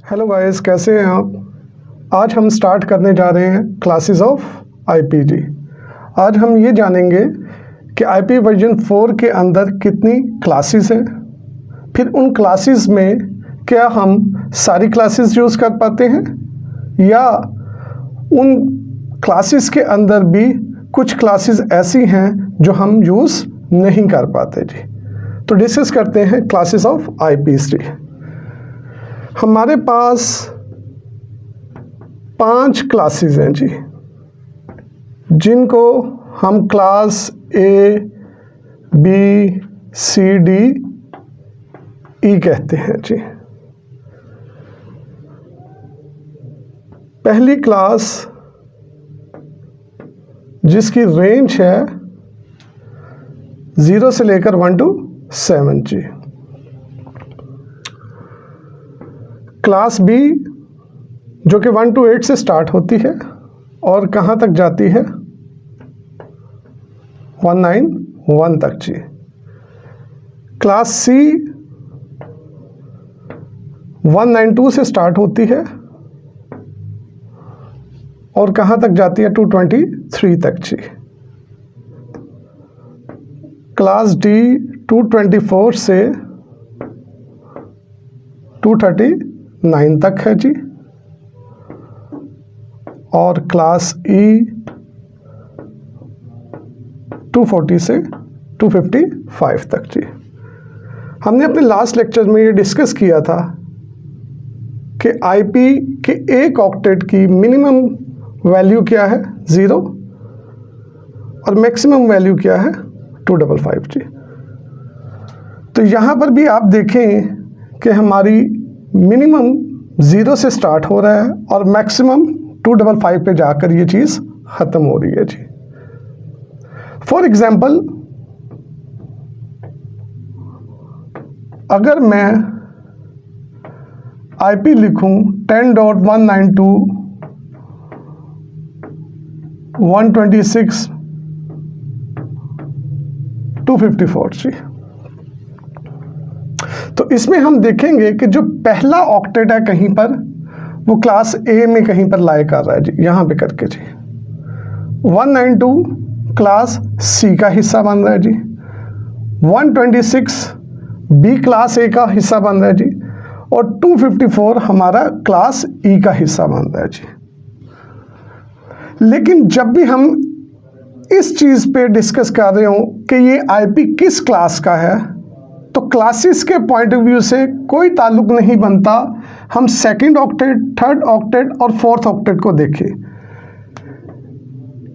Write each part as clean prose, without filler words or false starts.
Hello guys, कैसे हैं आप। आज हम स्टार्ट करने जा रहे हैं क्लासेस ऑफ आईपी। आज हम ये जानेंगे कि आईपी वर्जन 4 के अंदर कितनी क्लासेस हैं, फिर उन क्लासेस में क्या हम सारी क्लासेस यूज़ कर पाते हैं या उन क्लासेस के अंदर भी कुछ क्लासेस ऐसी हैं जो हम यूज़ नहीं कर पाते जी। तो डिस्कस करते हैं क्लासेस ऑफ आईपी। हमारे पास 5 क्लासेस हैं जी, जिनको हम class A, B, C, D, E कहते हैं जी। पहली क्लास जिसकी रेंज है 0 से लेकर 1 to 7 जी। क्लास बी जो कि 1 to 8 से स्टार्ट होती है और कहाँ तक जाती है 191 तक जी। क्लास सी 192 से स्टार्ट होती है और कहाँ तक जाती है 223 तक जी। क्लास डी 224 से 239 तक है जी। और क्लास ई 240 से 255 तक जी। हमने अपने लास्ट लेक्चर में ये डिस्कस किया था कि आईपी के एक ऑक्टेट की मिनिमम वैल्यू क्या है 0 और मैक्सिमम वैल्यू क्या है 255 जी। तो यहाँ पर भी आप देखें कि हमारी मिनिमम 0 से स्टार्ट हो रहा है और मैक्सिमम 255 पे जाकर ये चीज़ ख़त्म हो रही है जी। फॉर एग्जाम्पल, अगर मैं आईपी लिखूं 10.192.126.254 जी, तो इसमें हम देखेंगे कि जो पहला ऑक्टेट है कहीं पर वो क्लास ए में कहीं पर लाई कर रहा है जी, यहाँ पे करके जी। 192 क्लास सी का हिस्सा बन रहा है जी। 126 बी क्लास ए का हिस्सा बन रहा है जी। और 254 हमारा क्लास ई का हिस्सा बन रहा है जी। लेकिन जब भी हम इस चीज़ पे डिस्कस कर रहे हो कि ये आईपी किस क्लास का है, तो क्लासेस के पॉइंट ऑफ व्यू से कोई ताल्लुक नहीं बनता हम सेकंड ऑक्टेट, थर्ड ऑक्टेट और फोर्थ ऑक्टेट को देखें।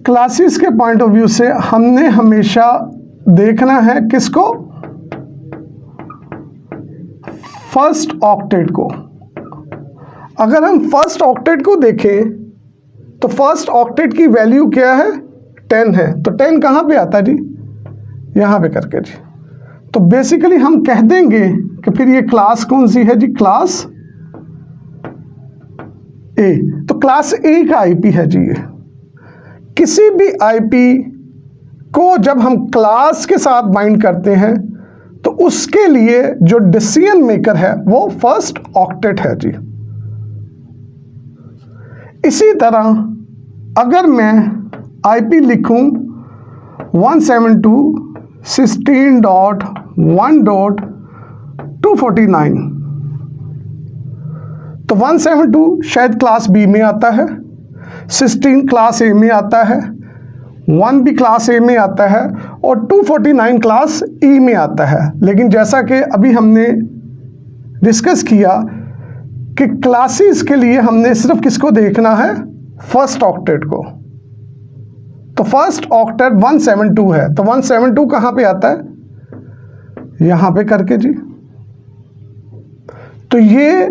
क्लासेस के पॉइंट ऑफ व्यू से हमने हमेशा देखना है किसको, फर्स्ट ऑक्टेट को। अगर हम फर्स्ट ऑक्टेट को देखें तो फर्स्ट ऑक्टेट की वैल्यू क्या है 10 है। तो 10 कहाँ पे आता है जी, यहाँ पे करके जी। तो बेसिकली हम कह देंगे कि फिर ये क्लास कौन सी है जी, क्लास ए। तो क्लास ए का आईपी है जी ये। किसी भी आईपी को जब हम क्लास के साथ बाइंड करते हैं तो उसके लिए जो डिसीजन मेकर है वो फर्स्ट ऑक्टेट है जी। इसी तरह अगर मैं आईपी लिखूं 172.16.1.249 तो 172 शायद क्लास बी में आता है, 16 क्लास ए में आता है, 1 भी क्लास ए में आता है और 249 क्लास ई में आता है। लेकिन जैसा कि अभी हमने डिस्कस किया कि क्लासेस के लिए हमने सिर्फ किसको देखना है, फर्स्ट ऑक्टेट को। तो फर्स्ट ऑक्टेट 172 है, तो 172 कहाँ पे आता है, यहाँ पे करके जी। तो ये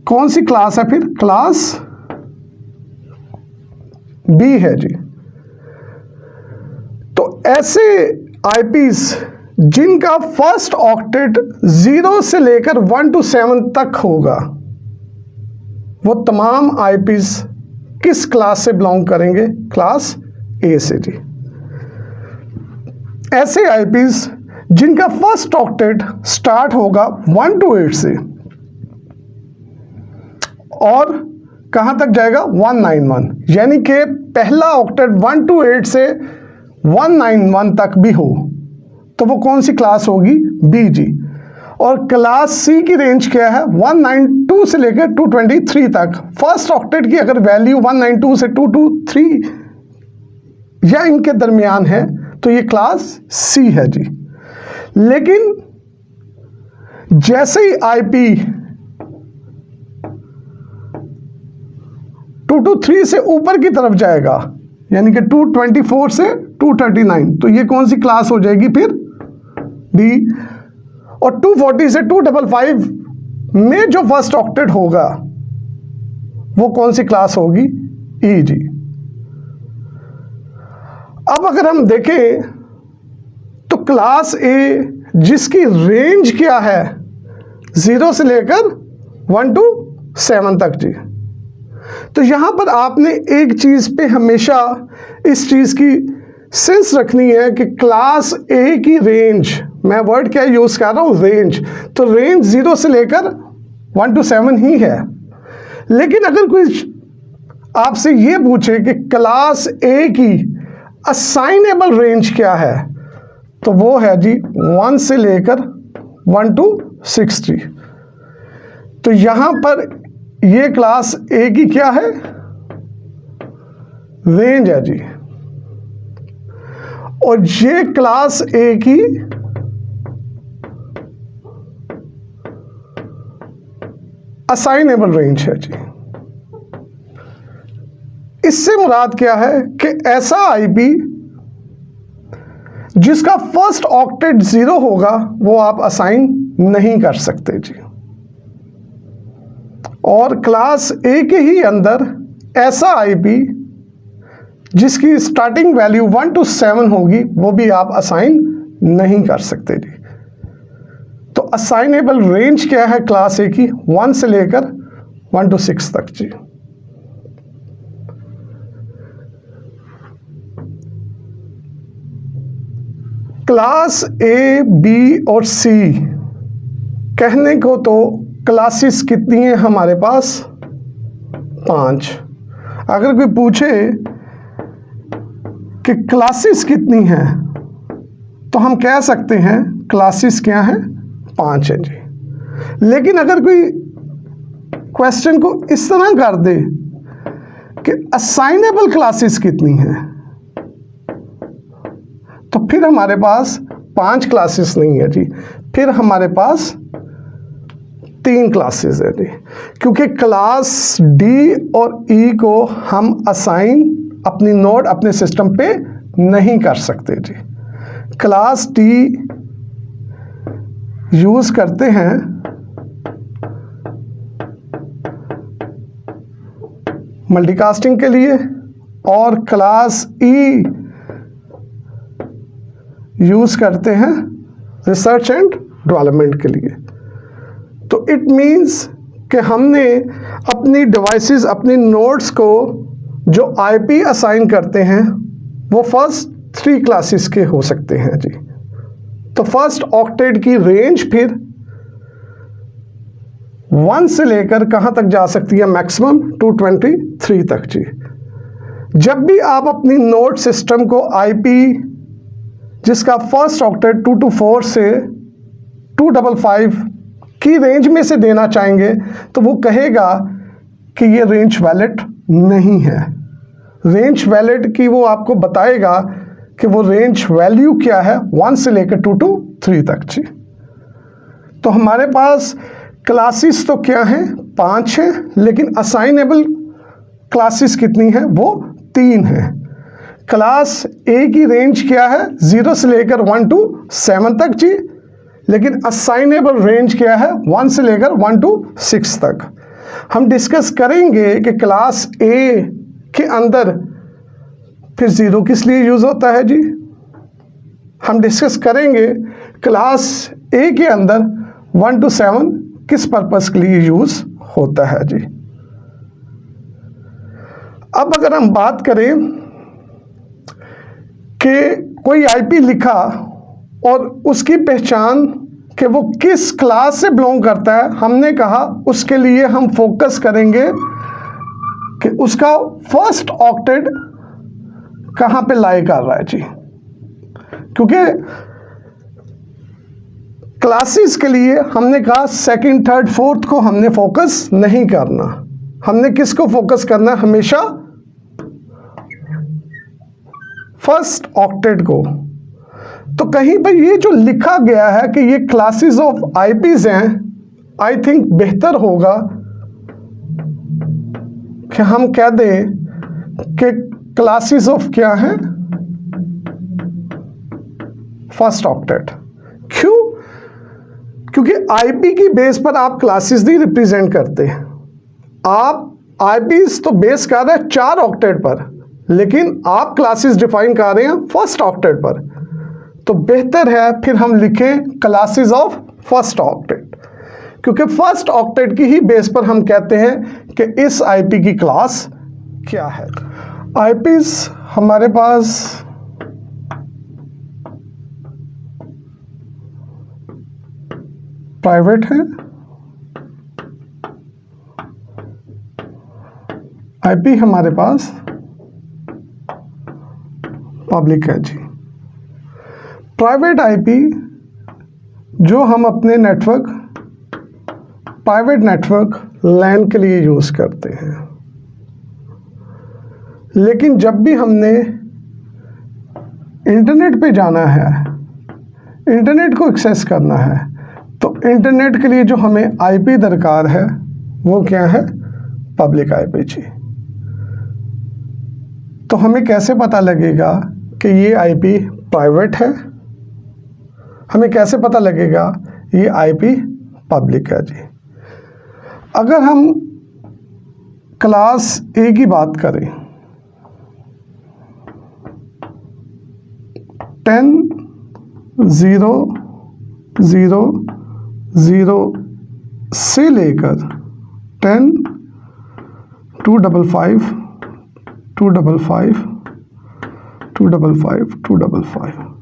कौन सी क्लास है फिर, क्लास बी है जी। तो ऐसे आईपीस जिनका फर्स्ट ऑक्टेट 0 से लेकर 1 to 7 तक होगा, वो तमाम आईपीस किस क्लास से बिलोंग करेंगे, क्लास ए से जी। ऐसे आईपीस जिनका फर्स्ट ऑक्टेट स्टार्ट होगा 1 to 8 से और कहां तक जाएगा 191, यानी कि पहला ऑक्टेट 1 to 8 से 191 तक भी हो तो वो कौन सी क्लास होगी? बी जी। और क्लास सी की रेंज क्या है? 192 से लेकर 223 तक। फर्स्ट ऑक्टेट की अगर वैल्यू 192 से 223 या इनके दरमियान है तो ये क्लास सी है जी। लेकिन जैसे ही आईपी 223 से ऊपर की तरफ जाएगा, यानी कि 224 से 239, तो ये कौन सी क्लास हो जाएगी फिर? डी। और 240 से 255 में जो फर्स्ट ऑक्टेट होगा वो कौन सी क्लास होगी? ई जी। अब अगर हम देखें तो क्लास ए जिसकी रेंज क्या है 0 से लेकर 1 to 7 तक जी। तो यहां पर आपने एक चीज पे हमेशा इस चीज की सेंस रखनी है कि क्लास ए की रेंज, मैं वर्ड क्या यूज कर रहा हूं? रेंज। तो रेंज 0 से लेकर 1 to 7 ही है। लेकिन अगर कोई आपसे ये पूछे कि क्लास ए की असाइनेबल रेंज क्या है, तो वो है जी 1 से लेकर 1 to 60। तो यहां पर ये क्लास ए की क्या है? रेंज है जी। और ये क्लास ए की असाइनेबल रेंज है जी। इससे मुराद क्या है कि ऐसा आईपी जिसका फर्स्ट ऑक्टेट 0 होगा वो आप असाइन नहीं कर सकते जी। और क्लास ए के ही अंदर ऐसा आईपी जिसकी स्टार्टिंग वैल्यू 1 to 7 होगी वो भी आप असाइन नहीं कर सकते जी। तो असाइनेबल रेंज क्या है क्लास ए की? 1 से लेकर 1 to 6 तक जी। क्लास ए, बी और सी कहने को तो क्लासेस कितनी है हमारे पास? 5। अगर कोई पूछे कि क्लासेस कितनी हैं तो हम कह सकते हैं क्लासेस क्या हैं? 5 है जी। लेकिन अगर कोई क्वेश्चन को इस तरह कर दे कि असाइनेबल क्लासेस कितनी हैं, तो फिर हमारे पास 5 क्लासेस नहीं है जी, फिर हमारे पास 3 क्लासेस है जी। क्योंकि क्लास डी और ई को हम असाइन अपनी नोड अपने सिस्टम पे नहीं कर सकते जी। क्लास डी यूज करते हैं मल्टीकास्टिंग के लिए और क्लास ई यूज करते हैं रिसर्च एंड डेवलपमेंट के लिए। तो इट मींस कि हमने अपनी डिवाइसेस, अपनी नोड्स को जो आईपी असाइन करते हैं वो फर्स्ट 3 क्लासेस के हो सकते हैं जी। तो फर्स्ट ऑक्टेट की रेंज फिर 1 से लेकर कहां तक जा सकती है? मैक्सिमम 223 तक जी। जब भी आप अपनी नोड सिस्टम को आईपी जिसका फर्स्ट ऑक्टेट 224 से 255 की रेंज में से देना चाहेंगे तो वो कहेगा कि ये रेंज वैलिड नहीं है। रेंज वैलिड की वो आपको बताएगा कि वो रेंज वैल्यू क्या है 1 से लेकर 2 to 3 तक जी। तो हमारे पास क्लासेस तो क्या हैं? 5 हैं, लेकिन असाइनेबल क्लासेस कितनी हैं? वो 3 हैं। क्लास ए की रेंज क्या है? 0 से लेकर 1 to 7 तक जी। लेकिन असाइनेबल रेंज क्या है? 1 से लेकर 1 to 6 तक। हम डिस्कस करेंगे कि क्लास ए के अंदर फिर 0 किस लिए यूज होता है जी। हम डिस्कस करेंगे क्लास ए के अंदर 1 to 7 किस पर्पस के लिए यूज होता है जी। अब अगर हम बात करें कि कोई आईपी लिखा और उसकी पहचान कि वो किस क्लास से बिलोंग करता है, हमने कहा उसके लिए हम फोकस करेंगे कि उसका फर्स्ट ऑक्टेट कहाँ पे लाई कर रहा है जी। क्योंकि क्लासेस के लिए हमने कहा सेकंड, थर्ड, फोर्थ को हमने फोकस नहीं करना, हमने किसको फोकस करना है, हमेशा फर्स्ट ऑक्टेट को। तो कहीं पर ये जो लिखा गया है कि ये क्लासेस ऑफ आईपीज हैं, आई थिंक बेहतर होगा कि हम कह दें कि क्लासेस ऑफ क्या है, फर्स्ट ऑक्टेट। क्यों? क्योंकि आईपी की बेस पर आप क्लासेस नहीं रिप्रेजेंट करते, आप आईपीज तो बेस कर रहे हैं 4 ऑक्टेट पर, लेकिन आप क्लासेस डिफाइन कर रहे हैं फर्स्ट ऑक्टेट पर। तो बेहतर है फिर हम लिखें क्लासेस ऑफ फर्स्ट ऑक्टेट, क्योंकि फर्स्ट ऑक्टेट की ही बेस पर हम कहते हैं कि इस आईपी की क्लास क्या है। आईपीज हमारे पास प्राइवेट है, आईपी हमारे पास पब्लिक है जी। प्राइवेट आईपी जो हम अपने नेटवर्क, प्राइवेट नेटवर्क लैन के लिए यूज करते हैं, लेकिन जब भी हमने इंटरनेट पे जाना है, इंटरनेट को एक्सेस करना है, तो इंटरनेट के लिए जो हमें आईपी दरकार है वो क्या है, पब्लिक आईपी जी। तो हमें कैसे पता लगेगा कि ये आईपी प्राइवेट है, हमें कैसे पता लगेगा ये आईपी पब्लिक है जी। अगर हम क्लास ए की बात करें, 10.0.0.0 से लेकर 10.255.255.255.255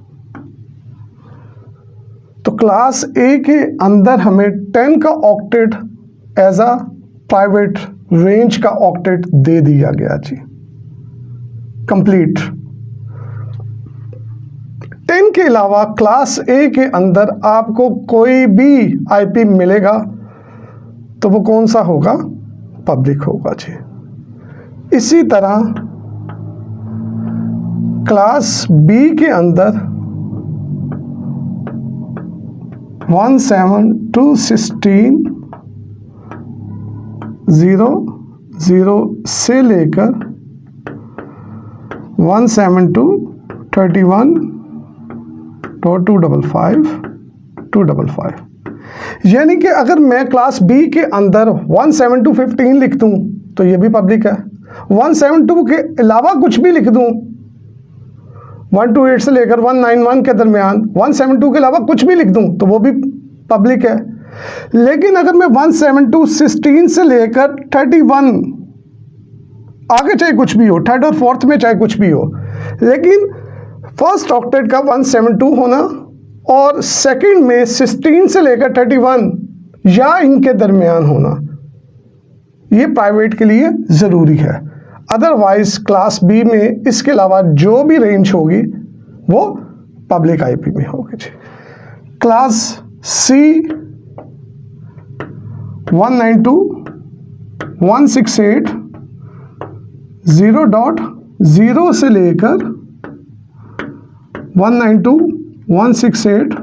तो क्लास ए के अंदर हमें 10 का octet as a private range का ऑक्टेट दे दिया गया जी, कंप्लीट। 10 के अलावा क्लास ए के अंदर आपको कोई भी आईपी मिलेगा तो वो कौन सा होगा, पब्लिक होगा जी। इसी तरह क्लास बी के अंदर 172.16.0.0 से लेकर 172.31.255.255, यानी कि अगर मैं क्लास बी के अंदर 172.15 लिख दूं तो ये भी पब्लिक है, 172 के अलावा कुछ भी लिख दूं, 128 से लेकर 191 के दरमियान 172 के अलावा कुछ भी लिख दूं तो वो भी पब्लिक है। लेकिन अगर मैं 172.16 से लेकर 31 आगे चाहे कुछ भी हो, थर्ड और फोर्थ में चाहे कुछ भी हो, लेकिन फर्स्ट ऑक्टेट का 172 होना और सेकंड में 16 से लेकर 31 या इनके दरमियान होना, ये प्राइवेट के लिए ज़रूरी है। अदरवाइज क्लास बी में इसके अलावा जो भी रेंज होगी वो पब्लिक आईपी में होगी जी। क्लास सी 192.168.0.0 से लेकर 192.168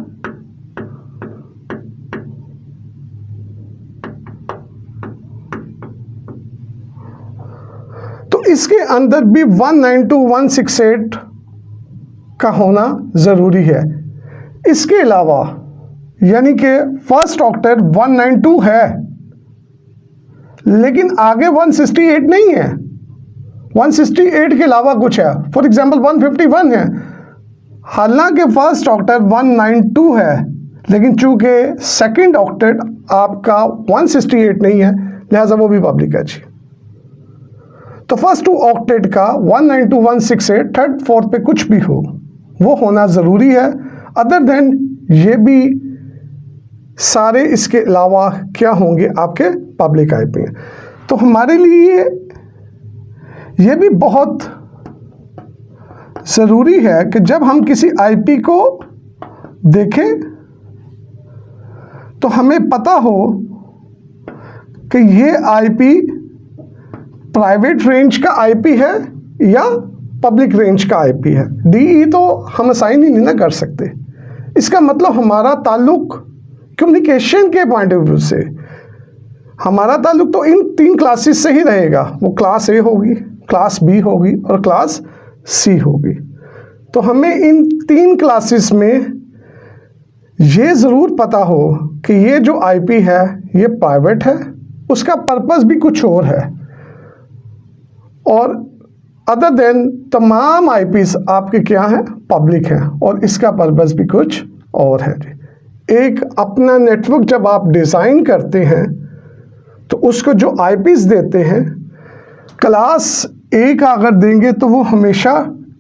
तो इसके अंदर भी 192.168 का होना ज़रूरी है। इसके अलावा यानी कि फर्स्ट ऑक्टेट 192 है, लेकिन आगे 168 नहीं है, 168 के अलावा कुछ है, फॉर एग्जांपल 151 है। हालांकि फर्स्ट ऑक्टेट 192 है, लेकिन चूंकि सेकंड ऑक्टेट आपका 168 नहीं है, लिहाजा वो भी पब्लिक है जी। तो फर्स्ट टू ऑक्टेट का 192.168 थर्ड फोर्थ पे कुछ भी हो वो होना ज़रूरी है, अदर देन ये भी सारे इसके अलावा क्या होंगे, आपके पब्लिक आईपी हैं। तो हमारे लिए ये भी बहुत ज़रूरी है कि जब हम किसी आईपी को देखें तो हमें पता हो कि ये आईपी प्राइवेट रेंज का आईपी है या पब्लिक रेंज का आईपी है। डीई तो हम असाइन ही नहीं ना कर सकते। इसका मतलब हमारा ताल्लुक कम्युनिकेशन के पॉइंट ऑफ व्यू से, हमारा ताल्लुक तो इन 3 क्लासेस से ही रहेगा। वो क्लास ए होगी, क्लास बी होगी और क्लास सी होगी। तो हमें इन 3 क्लासेस में ये ज़रूर पता हो कि ये जो आईपी है ये प्राइवेट है, उसका पर्पस भी कुछ और है, और अदर देन तमाम आईपीस आपके क्या हैं, पब्लिक हैं, और इसका पर्पस भी कुछ और है जी। एक अपना नेटवर्क जब आप डिज़ाइन करते हैं तो उसको जो आईपीस देते हैं, क्लास ए का अगर देंगे तो वो हमेशा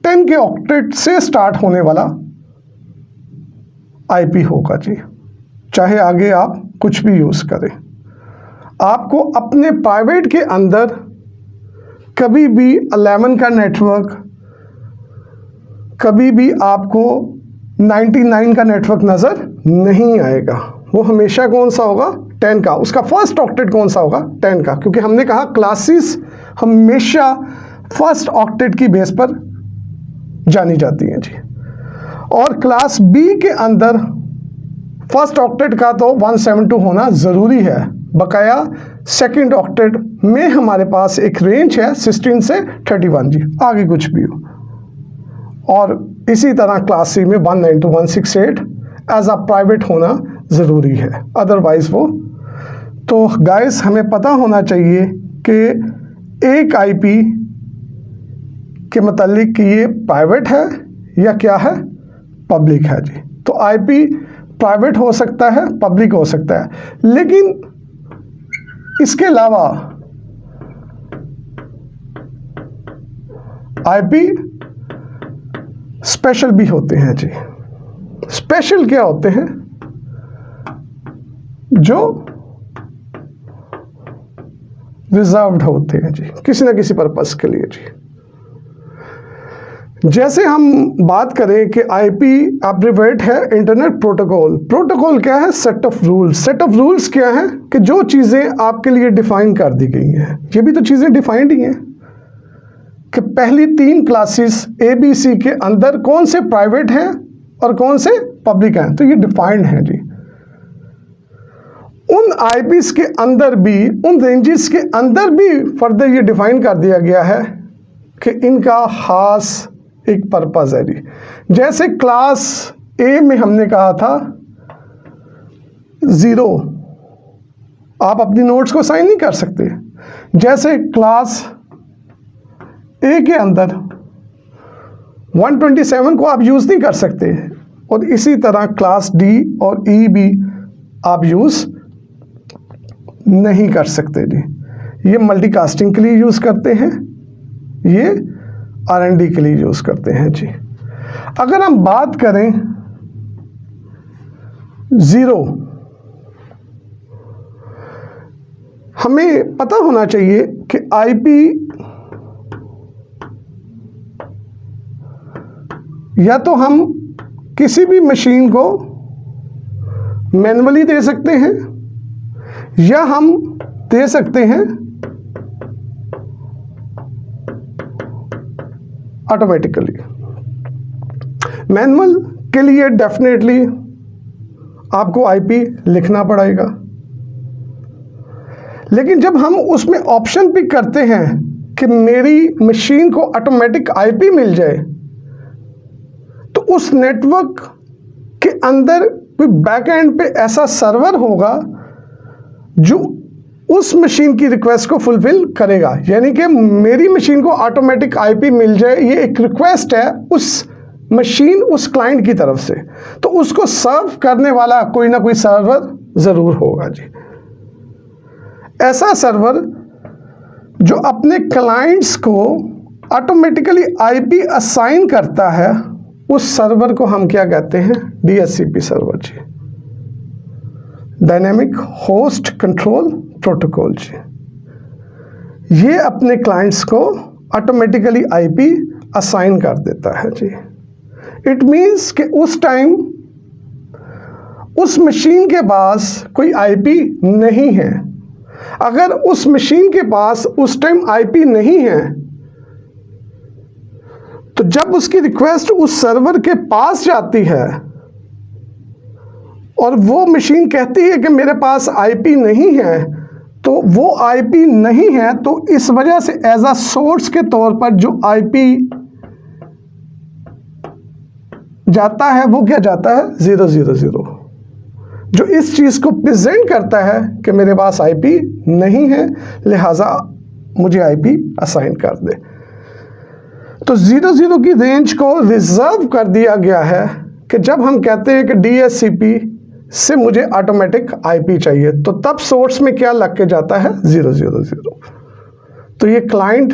10 के ऑक्टेट से स्टार्ट होने वाला आईपी होगा जी, चाहे आगे आप कुछ भी यूज़ करें। आपको अपने प्राइवेट के अंदर कभी भी 11 का नेटवर्क, कभी भी आपको 99 का नेटवर्क नज़र नहीं आएगा। वो हमेशा कौन सा होगा, 10 का। उसका फर्स्ट ऑक्टेट कौन सा होगा, 10 का, क्योंकि हमने कहा क्लासेस हमेशा फर्स्ट ऑक्टेट की बेस पर जानी जाती हैं जी। और क्लास बी के अंदर फर्स्ट ऑक्टेट का तो 172 होना ज़रूरी है। बकाया सेकंड ऑक्टेट में हमारे पास एक रेंज है 16 से 31 जी, आगे कुछ भी हो। और इसी तरह क्लास सी में 192.168 एज अ प्राइवेट होना ज़रूरी है, अदरवाइज वो। तो गाइस हमें पता होना चाहिए कि एक आईपी के मतलब कि ये प्राइवेट है या क्या है, पब्लिक है जी। तो आईपी प्राइवेट हो सकता है, पब्लिक हो सकता है, लेकिन इसके अलावा आईपी स्पेशल भी होते हैं जी। स्पेशल क्या होते हैं, जो रिजर्व्ड होते हैं जी, किसी ना किसी पर्पस के लिए जी। जैसे हम बात करें कि आईपी एब्रिवेट है इंटरनेट प्रोटोकॉल। प्रोटोकॉल क्या है, set of rules. Set of rules क्या है कि जो चीज़ें आपके लिए डिफाइन कर दी गई हैं, ये भी तो चीज़ें डिफाइंड ही हैं कि पहली 3 क्लासेस ए बी सी के अंदर कौन से प्राइवेट हैं और कौन से पब्लिक हैं, तो ये डिफाइंड है जी। उन आईपीस के अंदर भी, उन रेंजेस के अंदर भी फर्दर ये डिफाइन कर दिया गया है कि इनका खास एक पर्पस है जी। जैसे क्लास ए में हमने कहा था 0, आप अपनी नोट्स को साइन नहीं कर सकते। जैसे क्लास ए के अंदर 127 को आप यूज़ नहीं कर सकते, और इसी तरह क्लास डी और ई भी आप यूज़ नहीं कर सकते जी। ये मल्टीकास्टिंग के लिए यूज़ करते हैं, ये R&D के लिए यूज़ करते हैं जी। अगर हम बात करें 0, हमें पता होना चाहिए कि आईपी या तो हम किसी भी मशीन को मैन्युअली दे सकते हैं या हम दे सकते हैं ऑटोमेटिकली। मैनुअल के लिए डेफिनेटली आपको आईपी लिखना पड़ेगा, लेकिन जब हम उसमें ऑप्शन पिक करते हैं कि मेरी मशीन को ऑटोमेटिक आईपी मिल जाए, तो उस नेटवर्क के अंदर कोई बैक एंड पे ऐसा सर्वर होगा जो उस मशीन की रिक्वेस्ट को फुलफिल करेगा। यानी कि मेरी मशीन को ऑटोमेटिक आईपी मिल जाए, ये एक रिक्वेस्ट है उस मशीन, उस क्लाइंट की तरफ से, तो उसको सर्व करने वाला कोई ना कोई सर्वर ज़रूर होगा जी। ऐसा सर्वर जो अपने क्लाइंट्स को ऑटोमेटिकली आईपी असाइन करता है, उस सर्वर को हम क्या कहते हैं? DHCP सर्वर जी, डायनेमिक होस्ट कंट्रोल प्रोटोकॉल जी। ये अपने क्लाइंट्स को ऑटोमेटिकली IP असाइन कर देता है जी। इट मीन्स कि उस टाइम उस मशीन के पास कोई IP नहीं है। अगर उस मशीन के पास उस टाइम IP नहीं है, तो जब उसकी रिक्वेस्ट उस सर्वर के पास जाती है और वो मशीन कहती है कि मेरे पास IP नहीं है, तो वो IP नहीं है, तो इस वजह से एज अ सोर्स के तौर पर जो IP जाता है वो क्या जाता है? 000, जो इस चीज को प्रेजेंट करता है कि मेरे पास IP नहीं है, लिहाजा मुझे IP असाइन कर दे। तो 00 की रेंज को रिजर्व कर दिया गया है कि जब हम कहते हैं कि DHCP से मुझे ऑटोमेटिक IP चाहिए, तो तब सोर्स में क्या लग के जाता है? 000। तो ये क्लाइंट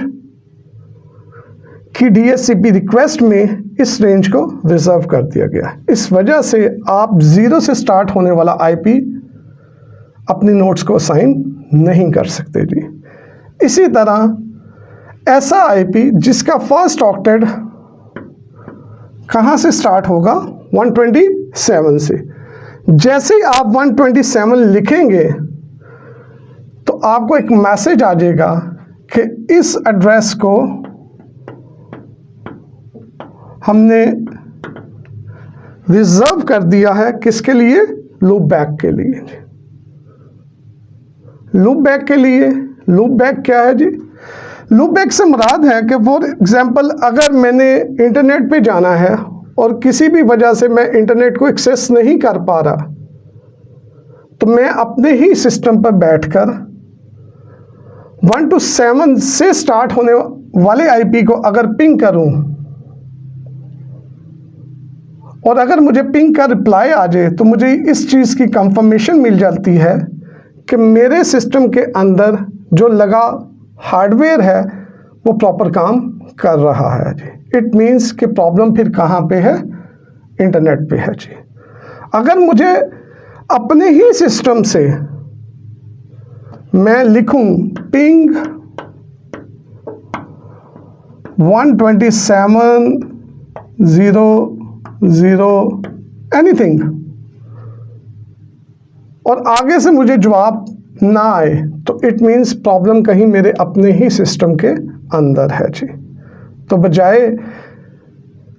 की DHCP रिक्वेस्ट में इस रेंज को रिजर्व कर दिया गया है। इस वजह से आप 0 से स्टार्ट होने वाला IP अपनी नोड्स को असाइन नहीं कर सकते जी। इसी तरह ऐसा IP जिसका फर्स्ट ऑक्टेट कहाँ से स्टार्ट होगा? 127 से। जैसे ही आप 127 लिखेंगे तो आपको एक मैसेज आ जाएगा कि इस एड्रेस को हमने रिजर्व कर दिया है। किसके लिए? लूप बैक के लिए। लूप बैक के लिए, लूप बैक क्या है जी? लूप बैक से मुराद है कि फॉर एग्जांपल अगर मैंने इंटरनेट पे जाना है और किसी भी वजह से मैं इंटरनेट को एक्सेस नहीं कर पा रहा, तो मैं अपने ही सिस्टम पर बैठकर 1 to 7 से स्टार्ट होने वाले IP को अगर पिंग करूं और अगर मुझे पिंग का रिप्लाई आ जाए, तो मुझे इस चीज़ की कंफर्मेशन मिल जाती है कि मेरे सिस्टम के अंदर जो लगा हार्डवेयर है वो प्रॉपर काम कर रहा है जी। इट मीन्स कि प्रॉब्लम फिर कहाँ पे है? इंटरनेट पे है जी। अगर मुझे अपने ही सिस्टम से मैं लिखूं पिंग 127.0.0 एनीथिंग और आगे से मुझे जवाब ना आए, तो इट मीन्स प्रॉब्लम कहीं मेरे अपने ही सिस्टम के अंदर है जी। तो बजाय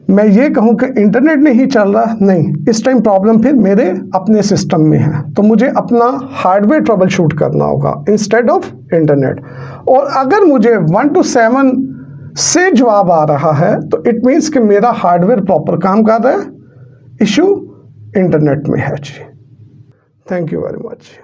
मैं ये कहूँ कि इंटरनेट नहीं चल रहा, नहीं, इस टाइम प्रॉब्लम फिर मेरे अपने सिस्टम में है, तो मुझे अपना हार्डवेयर ट्रबल शूट करना होगा इंस्टेड ऑफ इंटरनेट। और अगर मुझे 1 to 7 से जवाब आ रहा है, तो इट मीन्स कि मेरा हार्डवेयर प्रॉपर काम कर रहा है, इशू इंटरनेट में है जी। Thank you very much.